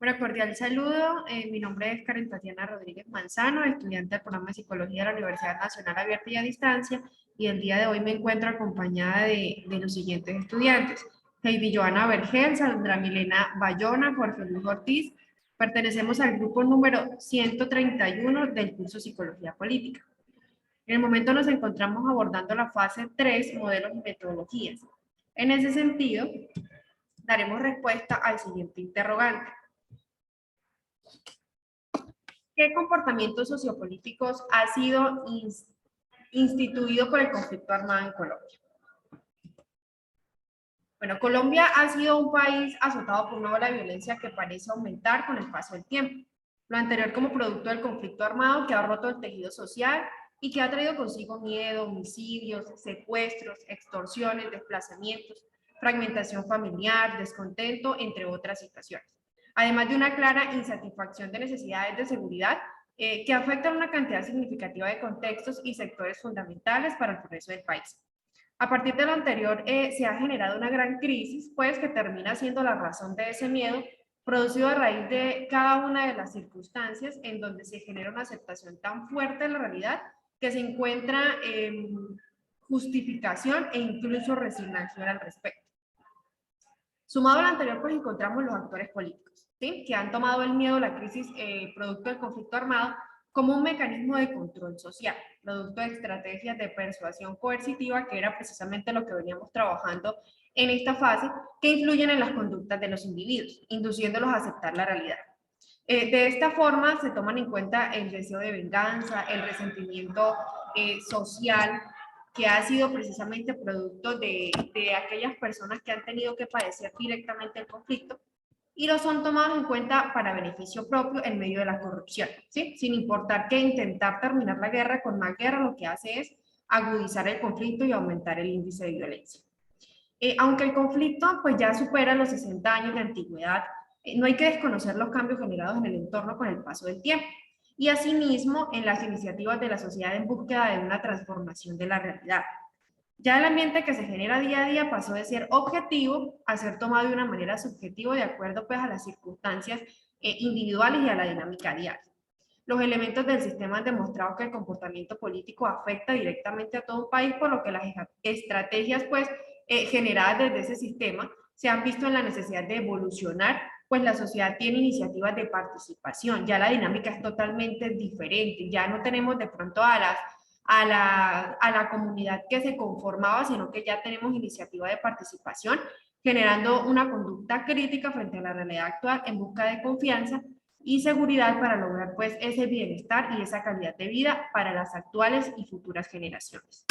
Bueno, cordial saludo. Mi nombre es Karen Tatiana Rodríguez Manzano, estudiante del programa de Psicología de la Universidad Nacional Abierta y a Distancia, y el día de hoy me encuentro acompañada de los siguientes estudiantes: Heidi Joana Vergel, Sandra Milena Bayona, Jorge Luis Ortiz. Pertenecemos al grupo número 131 del curso Psicología Política. En el momento nos encontramos abordando la fase 3, modelos y metodologías. En ese sentido, daremos respuesta al siguiente interrogante: ¿qué comportamientos sociopolíticos ha sido instituido por el conflicto armado en Colombia? Bueno, Colombia ha sido un país azotado por una ola de violencia que parece aumentar con el paso del tiempo. Lo anterior como producto del conflicto armado que ha roto el tejido social y que ha traído consigo miedo, homicidios, secuestros, extorsiones, desplazamientos, fragmentación familiar, descontento, entre otras situaciones. Además de una clara insatisfacción de necesidades de seguridad que afectan una cantidad significativa de contextos y sectores fundamentales para el progreso del país. A partir de lo anterior, se ha generado una gran crisis, pues que termina siendo la razón de ese miedo, producido a raíz de cada una de las circunstancias en donde se genera una aceptación tan fuerte de la realidad que se encuentra justificación e incluso resignación al respecto. Sumado a lo anterior, pues encontramos los actores políticos, ¿sí?, que han tomado el miedo a la crisis producto del conflicto armado como un mecanismo de control social, producto de estrategias de persuasión coercitiva, que era precisamente lo que veníamos trabajando en esta fase, que influyen en las conductas de los individuos, induciéndolos a aceptar la realidad. De esta forma se toman en cuenta el deseo de venganza, el resentimiento social, que ha sido precisamente producto de aquellas personas que han tenido que padecer directamente el conflicto, y lo son tomados en cuenta para beneficio propio en medio de la corrupción, ¿sí? Sin importar que intentar terminar la guerra con más guerra lo que hace es agudizar el conflicto y aumentar el índice de violencia. Aunque el conflicto pues ya supera los 60 años de antigüedad, no hay que desconocer los cambios generados en el entorno con el paso del tiempo y asimismo en las iniciativas de la sociedad en búsqueda de una transformación de la realidad. Ya el ambiente que se genera día a día pasó de ser objetivo a ser tomado de una manera subjetiva de acuerdo pues a las circunstancias individuales y a la dinámica diaria. Los elementos del sistema han demostrado que el comportamiento político afecta directamente a todo un país, por lo que las estrategias pues generadas desde ese sistema se han visto en la necesidad de evolucionar, pues la sociedad tiene iniciativas de participación, ya la dinámica es totalmente diferente, ya no tenemos de pronto a la comunidad que se conformaba, sino que ya tenemos iniciativa de participación, generando una conducta crítica frente a la realidad actual en busca de confianza y seguridad para lograr pues ese bienestar y esa calidad de vida para las actuales y futuras generaciones.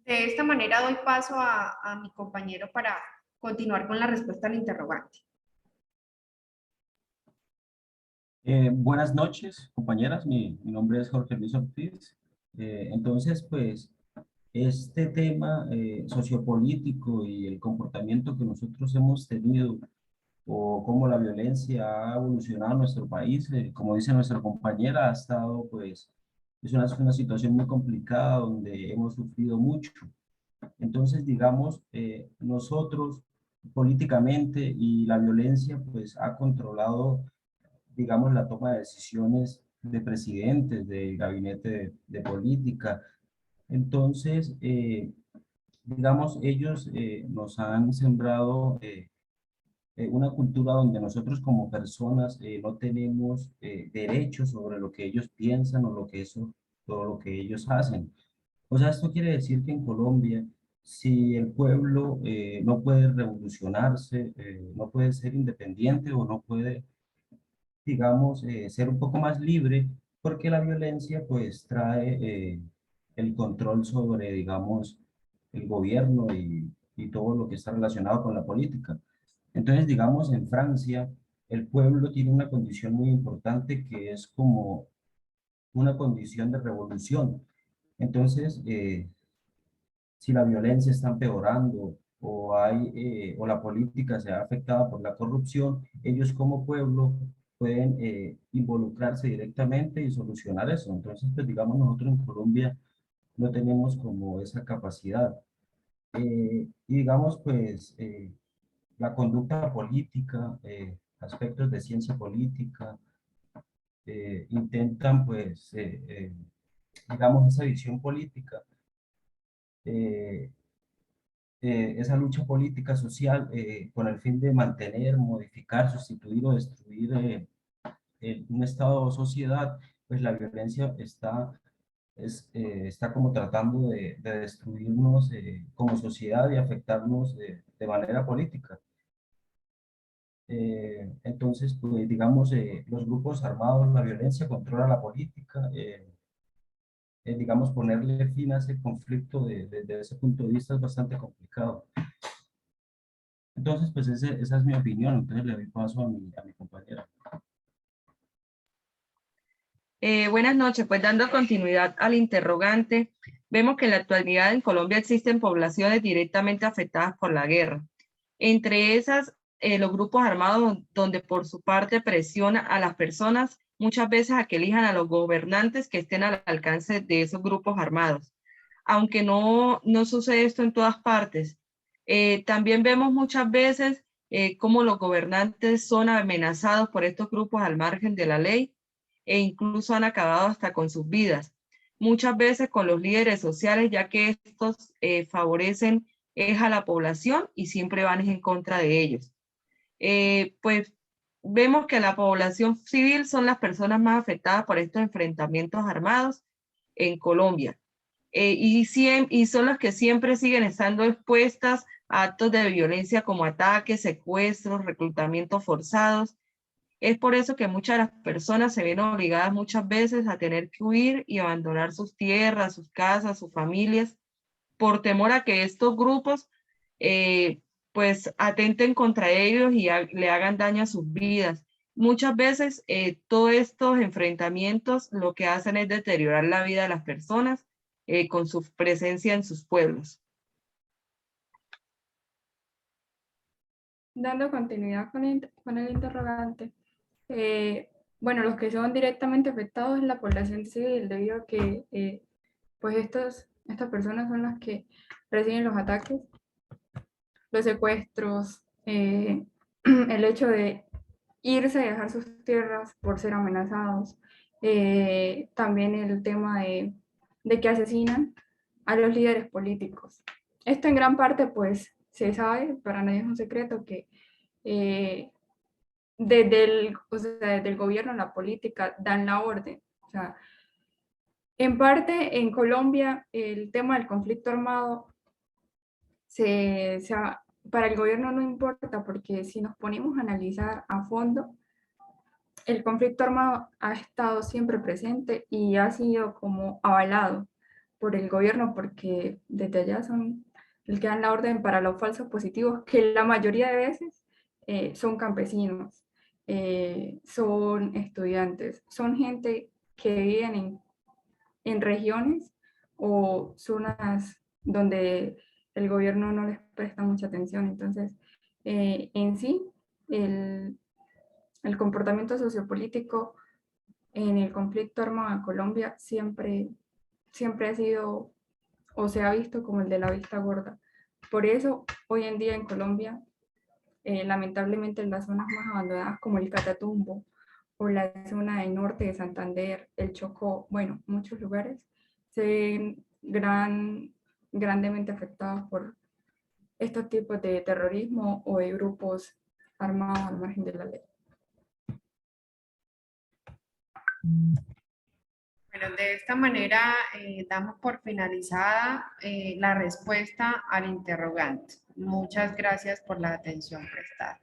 De esta manera doy paso a mi compañero para continuar con la respuesta al interrogante. Buenas noches, compañeras. Mi nombre es Jorge Luis Ortiz. Entonces, pues, este tema sociopolítico y el comportamiento que nosotros hemos tenido o cómo la violencia ha evolucionado en nuestro país, como dice nuestra compañera, ha estado, pues, es una situación muy complicada donde hemos sufrido mucho. Entonces, digamos, nosotros políticamente y la violencia, pues, ha controlado, digamos, la toma de decisiones de presidentes, del gabinete de política. Entonces, digamos, ellos nos han sembrado una cultura donde nosotros como personas no tenemos derechos sobre lo que ellos piensan o todo lo que ellos hacen. O sea, esto quiere decir que en Colombia, si el pueblo no puede revolucionarse, no puede ser independiente o no puede, digamos, ser un poco más libre, porque la violencia pues trae el control sobre, digamos, el gobierno y todo lo que está relacionado con la política. Entonces, digamos, en Francia, el pueblo tiene una condición muy importante que es como una condición de revolución. Entonces, si la violencia está empeorando o la política se ha afectada por la corrupción, ellos como pueblo pueden involucrarse directamente y solucionar eso. Entonces, pues digamos, nosotros en Colombia no tenemos como esa capacidad. Y digamos, pues, la conducta política, aspectos de ciencia política, intentan, pues, digamos, esa visión política, eh, esa lucha política social con el fin de mantener, modificar, sustituir o destruir un estado o sociedad, pues la violencia está como tratando de destruirnos como sociedad y afectarnos de manera política. Entonces, pues digamos, los grupos armados, la violencia controla la política, digamos, ponerle fin a ese conflicto desde ese punto de vista es bastante complicado. Entonces, pues esa es mi opinión, entonces le doy paso a mi compañera. Buenas noches, pues dando continuidad al interrogante, vemos que en la actualidad en Colombia existen poblaciones directamente afectadas por la guerra. Entre esas, los grupos armados donde por su parte presiona a las personas muchas veces a que elijan a los gobernantes que estén al alcance de esos grupos armados. Aunque no sucede esto en todas partes, también vemos muchas veces cómo los gobernantes son amenazados por estos grupos al margen de la ley e incluso han acabado hasta con sus vidas. Muchas veces con los líderes sociales, ya que estos favorecen a la población y siempre van en contra de ellos. Pues vemos que la población civil son las personas más afectadas por estos enfrentamientos armados en Colombia. Y son las que siempre siguen estando expuestas a actos de violencia como ataques, secuestros, reclutamientos forzados. Es por eso que muchas de las personas se ven obligadas muchas veces a tener que huir y abandonar sus tierras, sus casas, sus familias, por temor a que estos grupos pues atenten contra ellos y le hagan daño a sus vidas. Muchas veces todos estos enfrentamientos lo que hacen es deteriorar la vida de las personas con su presencia en sus pueblos. Dando continuidad con el interrogante, bueno, los que son directamente afectados es la población civil, debido a que pues estas personas son las que reciben los ataques, los secuestros, el hecho de irse y dejar sus tierras por ser amenazados, también el tema de que asesinan a los líderes políticos. Esto en gran parte pues se sabe, para nadie es un secreto, que desde el gobierno, la política, dan la orden. O sea, en parte, en Colombia, el tema del conflicto armado para el gobierno no importa, porque si nos ponemos a analizar a fondo, el conflicto armado ha estado siempre presente y ha sido como avalado por el gobierno, porque desde allá son el que dan la orden para los falsos positivos, que la mayoría de veces son campesinos, son estudiantes, son gente que viven en regiones o zonas donde el gobierno no les presta mucha atención. Entonces, en sí, el comportamiento sociopolítico en el conflicto armado en Colombia siempre ha sido o se ha visto como el de la vista gorda. Por eso, hoy en día en Colombia, lamentablemente en las zonas más abandonadas como el Catatumbo o la zona del norte de Santander, el Chocó, bueno, muchos lugares, se ven grandemente afectados por estos tipos de terrorismo o de grupos armados al margen de la ley. Bueno, de esta manera damos por finalizada la respuesta al interrogante. Muchas gracias por la atención prestada.